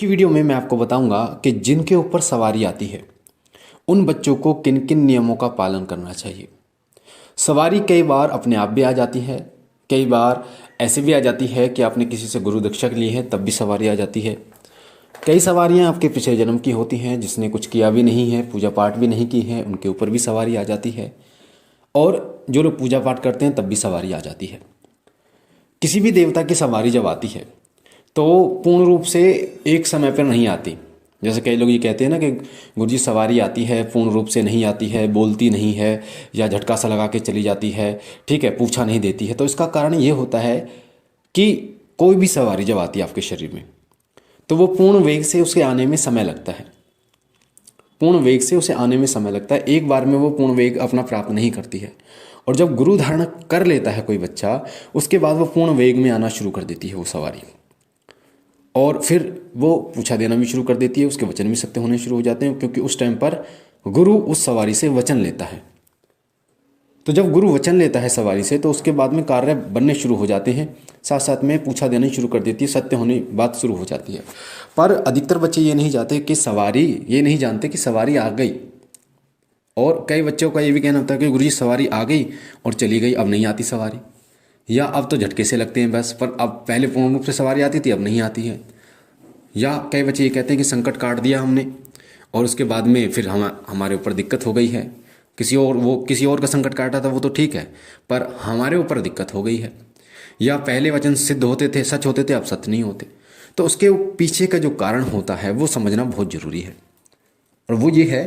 की वीडियो में मैं आपको बताऊंगा कि जिनके ऊपर सवारी आती है उन बच्चों को किन किन नियमों का पालन करना चाहिए। सवारी कई बार अपने आप भी आ जाती है, कई बार ऐसे भी आ जाती है कि आपने किसी से गुरु दीक्षा ली है तब भी सवारी आ जाती है। कई सवारियां आपके पिछले जन्म की होती हैं, जिसने कुछ किया भी नहीं है, पूजा पाठ भी नहीं की है, उनके ऊपर भी सवारी आ जाती है। और जो लोग पूजा पाठ करते हैं तब भी सवारी आ जाती है। किसी भी देवता की सवारी जब आती है तो पूर्ण रूप से एक समय पर नहीं आती। जैसे कई लोग ये कहते हैं ना कि गुरुजी सवारी आती है, पूर्ण रूप से नहीं आती है, बोलती नहीं है या झटका सा लगा के चली जाती है, ठीक है, पूछा नहीं देती है। तो इसका कारण ये होता है कि कोई भी सवारी जब आती है आपके शरीर में तो वो पूर्ण वेग से उसके आने में समय लगता है। पूर्ण वेग से उसे आने में समय लगता है। एक बार में वो पूर्ण वेग अपना प्राप्त नहीं करती है। और जब गुरु धारण कर लेता है कोई बच्चा, उसके बाद वो पूर्ण वेग में आना शुरू कर देती है वो सवारी। और फिर वो पूछा देना भी शुरू कर देती है, उसके वचन भी सत्य होने शुरू हो जाते हैं, क्योंकि उस टाइम पर गुरु उस सवारी से वचन लेता है। तो जब गुरु वचन लेता है सवारी से तो उसके बाद में कार्य बनने शुरू हो जाते हैं, साथ साथ में पूछा देना शुरू कर देती है, सत्य होने बात शुरू हो जाती है। पर अधिकतर बच्चे ये नहीं जानते कि सवारी आ गई। और कई बच्चों का ये भी कहना होता है कि गुरुजी सवारी आ गई और चली गई, अब नहीं आती सवारी, या अब तो झटके से लगते हैं बस, पर अब पहले पूर्ण रूप से सवारी आती थी अब नहीं आती है। या कई बच्चे ये कहते हैं कि संकट काट दिया हमने और उसके बाद में फिर हमारे ऊपर दिक्कत हो गई है। किसी और का संकट काटा था वो तो ठीक है, पर हमारे ऊपर दिक्कत हो गई है। या पहले वचन सिद्ध होते थे, सच होते थे, अब सत्य नहीं होते। तो उसके पीछे का जो कारण होता है वो समझना बहुत ज़रूरी है। और वो ये है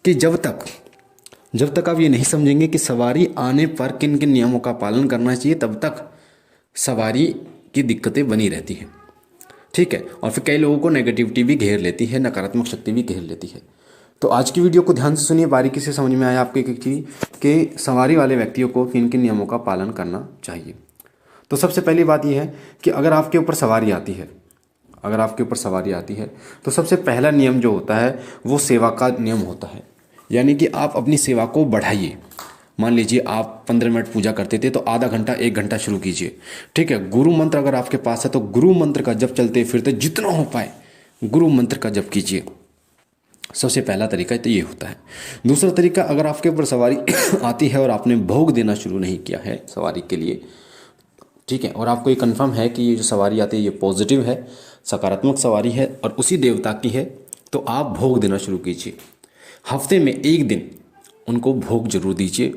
कि जब तक आप ये नहीं समझेंगे कि सवारी आने पर किन किन नियमों का पालन करना चाहिए, तब तक सवारी की दिक्कतें बनी रहती हैं, ठीक है। और फिर कई लोगों को नेगेटिविटी भी घेर लेती है, नकारात्मक शक्ति भी घेर लेती है। तो आज की वीडियो को ध्यान से सुनिए, बारीकी से समझ में आया आपके कि सवारी वाले व्यक्तियों को किन किन नियमों का पालन करना चाहिए। तो सबसे पहली बात यह है कि अगर आपके ऊपर सवारी आती है तो सबसे पहला नियम जो होता है वो सेवा का नियम होता है। यानी कि आप अपनी सेवा को बढ़ाइए। मान लीजिए आप 15 मिनट पूजा करते थे तो आधा घंटा 1 घंटा शुरू कीजिए, ठीक है। गुरु मंत्र अगर आपके पास है तो गुरु मंत्र का जप चलते फिरते जितना हो पाए गुरु मंत्र का जप कीजिए। सबसे पहला तरीका तो ये होता है। दूसरा तरीका, अगर आपके ऊपर सवारी आती है और आपने भोग देना शुरू नहीं किया है सवारी के लिए, ठीक है, और आपको ये कन्फर्म है कि ये जो सवारी आती है ये पॉजिटिव है, सकारात्मक सवारी है और उसी देवता की है, तो आप भोग देना शुरू कीजिए। हफ्ते में 1 दिन उनको भोग जरूर दीजिए।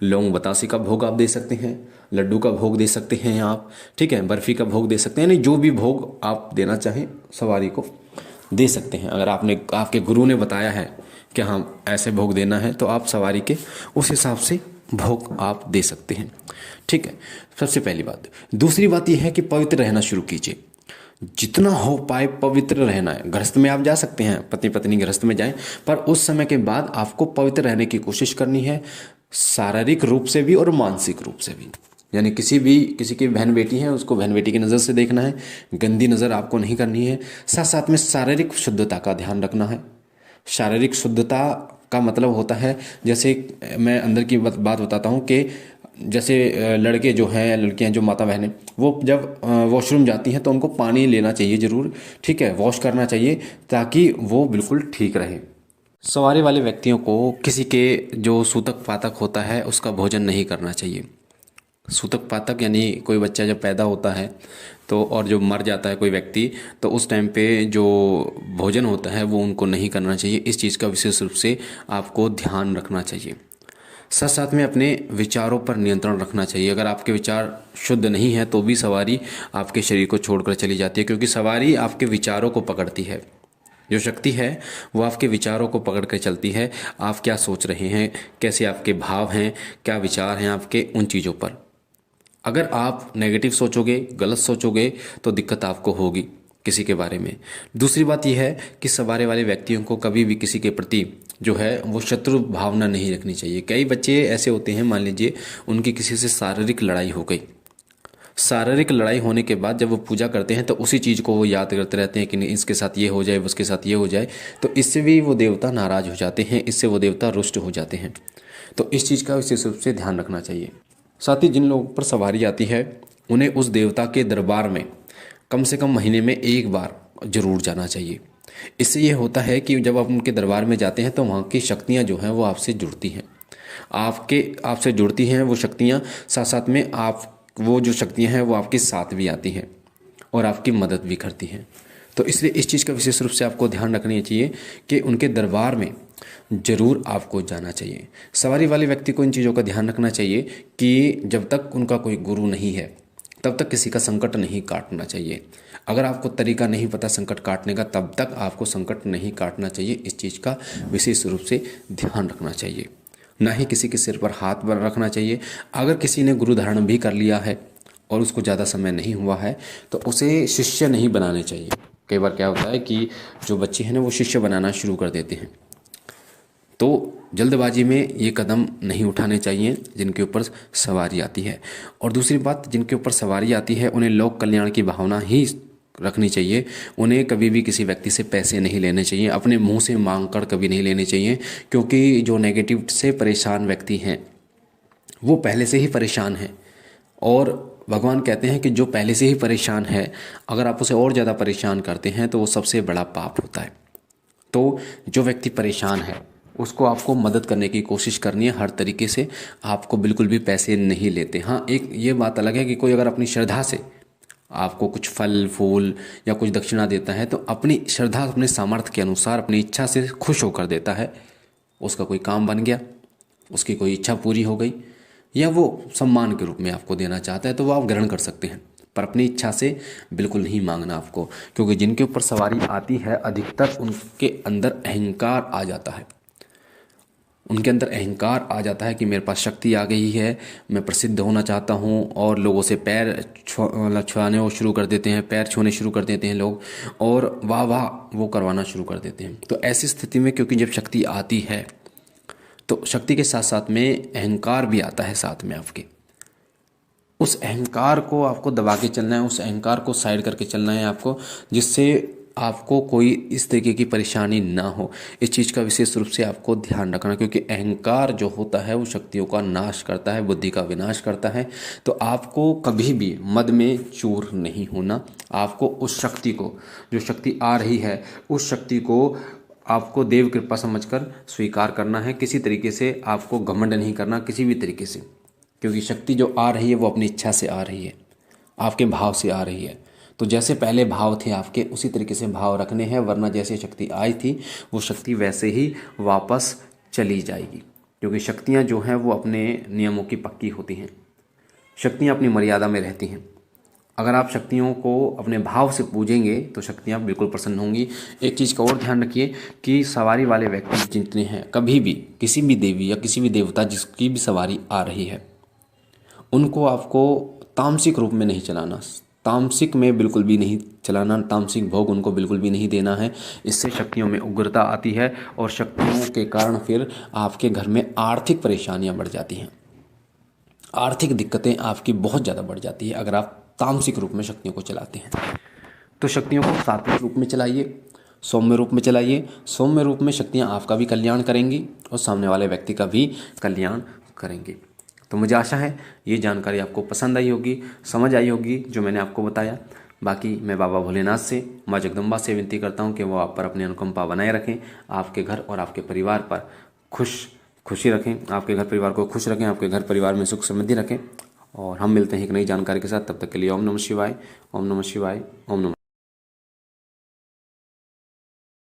लौंग बतासे का भोग आप दे सकते हैं, लड्डू का भोग दे सकते हैं आप, ठीक है, बर्फ़ी का भोग दे सकते हैं, यानी जो भी भोग आप देना चाहें सवारी को दे सकते हैं। अगर आपके गुरु ने बताया है कि हाँ ऐसे भोग देना है तो आप सवारी के उस हिसाब से भोग आप दे सकते हैं, ठीक है। सबसे पहली बात। दूसरी बात यह है कि पवित्र रहना शुरू कीजिए। जितना हो पाए पवित्र रहना है। गृहस्थ में आप जा सकते हैं, पति पत्नी गृहस्थ में जाएं, पर उस समय के बाद आपको पवित्र रहने की कोशिश करनी है, शारीरिक रूप से भी और मानसिक रूप से भी। यानी किसी की बहन बेटी है उसको बहन बेटी की नज़र से देखना है, गंदी नज़र आपको नहीं करनी है। साथ साथ में शारीरिक शुद्धता का ध्यान रखना है। शारीरिक शुद्धता का मतलब होता है, जैसे मैं अंदर की बात बताता हूँ कि जैसे लड़के जो हैं, लड़कियां जो माता बहनें, वो जब वॉशरूम जाती हैं तो उनको पानी लेना चाहिए ज़रूर, ठीक है, वॉश करना चाहिए ताकि वो बिल्कुल ठीक रहे। सवारी वाले व्यक्तियों को किसी के जो सूतक पातक होता है उसका भोजन नहीं करना चाहिए। सूतक पातक यानी कोई बच्चा जब पैदा होता है तो और जो मर जाता है कोई व्यक्ति, तो उस टाइम पे जो भोजन होता है वो उनको नहीं करना चाहिए। इस चीज़ का विशेष रूप से आपको ध्यान रखना चाहिए। साथ साथ में अपने विचारों पर नियंत्रण रखना चाहिए। अगर आपके विचार शुद्ध नहीं है तो भी सवारी आपके शरीर को छोड़कर चली जाती है, क्योंकि सवारी आपके विचारों को पकड़ती है। जो शक्ति है वो आपके विचारों को पकड़ कर चलती है। आप क्या सोच रहे हैं, कैसे आपके भाव हैं, क्या विचार हैं आपके, उन चीज़ों पर। अगर आप नेगेटिव सोचोगे, गलत सोचोगे तो दिक्कत आपको होगी किसी के बारे में। दूसरी बात यह है कि सवारी वाले व्यक्तियों को कभी भी किसी के प्रति जो है वो शत्रु भावना नहीं रखनी चाहिए। कई बच्चे ऐसे होते हैं, मान लीजिए उनकी किसी से शारीरिक लड़ाई हो गई, शारीरिक लड़ाई होने के बाद जब वो पूजा करते हैं तो उसी चीज़ को वो याद करते रहते हैं कि इसके साथ ये हो जाए, उसके साथ ये हो जाए, तो इससे भी वो देवता नाराज़ हो जाते हैं, इससे वो देवता रुष्ट हो जाते हैं। तो इस चीज़ का विशेष रूप से ध्यान रखना चाहिए। साथ ही जिन लोगों पर सवारी आती है उन्हें उस देवता के दरबार में कम से कम महीने में 1 बार ज़रूर जाना चाहिए। इससे ये होता है कि जब आप उनके दरबार में जाते हैं तो वहाँ की शक्तियाँ जो हैं वो आपसे जुड़ती हैं, आपसे जुड़ती हैं वो शक्तियाँ, साथ साथ में आप वो जो शक्तियाँ हैं वो आपके साथ भी आती हैं और आपकी मदद भी करती हैं। तो इसलिए इस चीज़ का विशेष रूप से आपको ध्यान रखना चाहिए कि उनके दरबार में ज़रूर आपको जाना चाहिए। सवारी वाले व्यक्ति को इन चीज़ों का ध्यान रखना चाहिए कि जब तक उनका कोई गुरु नहीं है तब तक किसी का संकट नहीं काटना चाहिए। अगर आपको तरीका नहीं पता संकट काटने का तब तक आपको संकट नहीं काटना चाहिए। इस चीज़ का विशेष रूप से ध्यान रखना चाहिए। ना ही किसी के सिर पर हाथ रखना चाहिए। अगर किसी ने गुरु धारण भी कर लिया है और उसको ज़्यादा समय नहीं हुआ है तो उसे शिष्य नहीं बनाने चाहिए। कई बार क्या होता है कि जो बच्चे हैं ना वो शिष्य बनाना शुरू कर देते हैं, तो जल्दबाजी में ये कदम नहीं उठाने चाहिए जिनके ऊपर सवारी आती है। और दूसरी बात, जिनके ऊपर सवारी आती है उन्हें लोक कल्याण की भावना ही रखनी चाहिए। उन्हें कभी भी किसी व्यक्ति से पैसे नहीं लेने चाहिए, अपने मुंह से मांग कर कभी नहीं लेने चाहिए, क्योंकि जो नेगेटिव से परेशान व्यक्ति हैं वो पहले से ही परेशान है। और भगवान कहते हैं कि जो पहले से ही परेशान है अगर आप उसे और ज़्यादा परेशान करते हैं तो वो सबसे बड़ा पाप होता है। तो जो व्यक्ति परेशान है उसको आपको मदद करने की कोशिश करनी है हर तरीके से। आपको बिल्कुल भी पैसे नहीं लेते। हाँ, एक ये बात अलग है कि कोई अगर अपनी श्रद्धा से आपको कुछ फल फूल या कुछ दक्षिणा देता है तो अपनी श्रद्धा, अपने सामर्थ्य के अनुसार, अपनी इच्छा से खुश होकर देता है, उसका कोई काम बन गया, उसकी कोई इच्छा पूरी हो गई, या वो सम्मान के रूप में आपको देना चाहता है तो वो आप ग्रहण कर सकते हैं। पर अपनी इच्छा से बिल्कुल नहीं मांगना आपको, क्योंकि जिनके ऊपर सवारी आती है अधिकतर उनके अंदर अहंकार आ जाता है। उनके अंदर अहंकार आ जाता है कि मेरे पास शक्ति आ गई है, मैं प्रसिद्ध होना चाहता हूँ, और लोगों से पैर छुआने शुरू कर देते हैं, पैर छूने शुरू कर देते हैं लोग, और वाह वाह वो करवाना शुरू कर देते हैं। तो ऐसी स्थिति में, क्योंकि जब शक्ति आती है तो शक्ति के साथ साथ में अहंकार भी आता है साथ में आपके। उस अहंकार को आपको दबा के चलना है, उस अहंकार को साइड करके चलना है आपको, जिससे आपको कोई इस तरीके की परेशानी ना हो। इस चीज़ का विशेष रूप से आपको ध्यान रखना, क्योंकि अहंकार जो होता है वो शक्तियों का नाश करता है, बुद्धि का विनाश करता है। तो आपको कभी भी मद में चूर नहीं होना। आपको उस शक्ति को, जो शक्ति आ रही है उस शक्ति को आपको देव कृपा समझकर स्वीकार करना है। किसी तरीके से आपको घमंड नहीं करना, किसी भी तरीके से, क्योंकि शक्ति जो आ रही है वो अपनी इच्छा से आ रही है, आपके भाव से आ रही है। तो जैसे पहले भाव थे आपके उसी तरीके से भाव रखने हैं, वरना जैसे शक्ति आई थी वो शक्ति वैसे ही वापस चली जाएगी। क्योंकि शक्तियाँ जो हैं वो अपने नियमों की पक्की होती हैं, शक्तियाँ अपनी मर्यादा में रहती हैं। अगर आप शक्तियों को अपने भाव से पूजेंगे तो शक्तियाँ बिल्कुल प्रसन्न होंगी। एक चीज़ का और ध्यान रखिए कि सवारी वाले व्यक्ति जितने हैं, कभी भी किसी भी देवी या किसी भी देवता जिसकी भी सवारी आ रही है उनको आपको तामसिक रूप में नहीं चलाना, तामसिक में बिल्कुल भी नहीं चलाना, तामसिक भोग उनको बिल्कुल भी नहीं देना है। इससे शक्तियों में उग्रता आती है और शक्तियों के कारण फिर आपके घर में आर्थिक परेशानियां बढ़ जाती हैं, आर्थिक दिक्कतें आपकी बहुत ज़्यादा बढ़ जाती है अगर आप तामसिक रूप में शक्तियों को चलाते हैं। तो शक्तियों को सात्विक रूप में चलाइए, सौम्य रूप में चलाइए। सौम्य रूप में शक्तियाँ आपका भी कल्याण करेंगी और सामने वाले व्यक्ति का भी कल्याण करेंगी। तो मुझे आशा है ये जानकारी आपको पसंद आई होगी, समझ आई होगी जो मैंने आपको बताया। बाकी मैं बाबा भोलेनाथ से, माँ जगदम्बा से विनती करता हूँ कि वो आप पर अपनी अनुकंपा बनाए रखें, आपके घर और आपके परिवार पर खुशी रखें, आपके घर परिवार को खुश रखें, आपके घर परिवार में सुख समृद्धि रखें। और हम मिलते हैं एक नई जानकारी के साथ। तब तक के लिए ओम नमः शिवाय, ओम नमः शिवाय, ओम नमः।